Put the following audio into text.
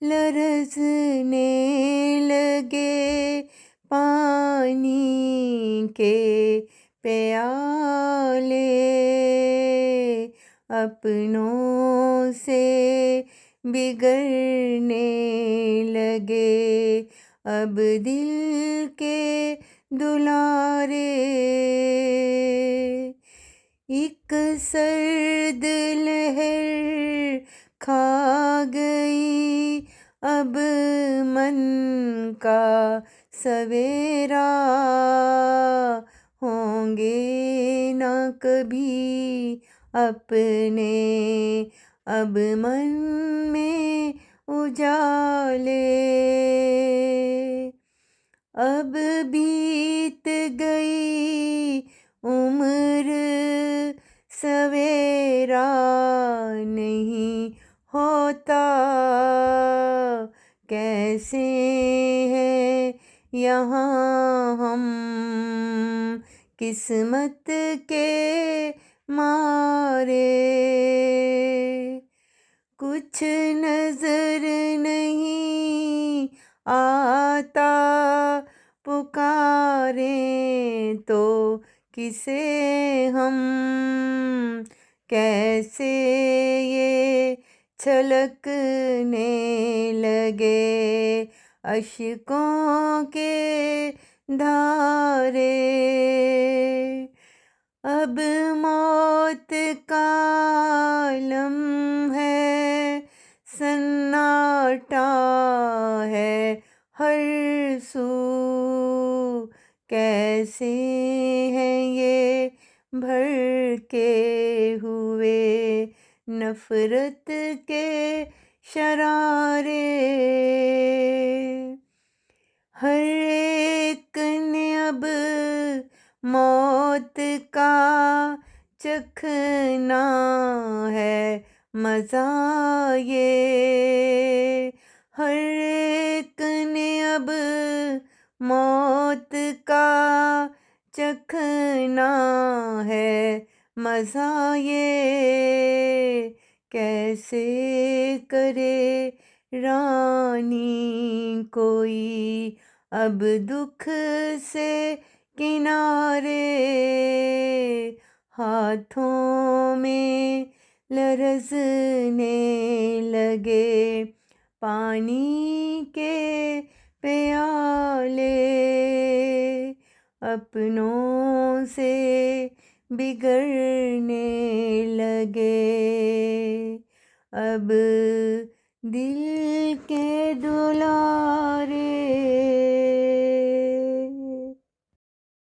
लरसने लगे पानी के प्याले, अपनों से बिगड़ने लगे अब दिल के दुलारे। एक सर्द लहर खा गई अब मन का सवेरा, होंगे ना कभी अपने अब मन में उजाले। अब बीत गई उम्र सवेरा नहीं होता, कैसे हैं यहाँ हम किस्मत के मारे। कुछ नजर नहीं आता, पुकारें तो किसे हम, कैसे ये छलकने लगे अश्कों के धारे। अब मौत का आलम है, सन्नाटा है हर सू, कैसे हैं ये भड़के हुए नफरत के शरारे। हर एक ने अब मौत का चखना है मज़ा ये, हर एक ने अब मौत का चखना है मज़ा ये, कैसे करे रानी कोई अब दुख से किनारे। हाथों में लरसने लगे पानी के प्याले, अपनों से बिगड़ने लगे अब दिल के दुलारे।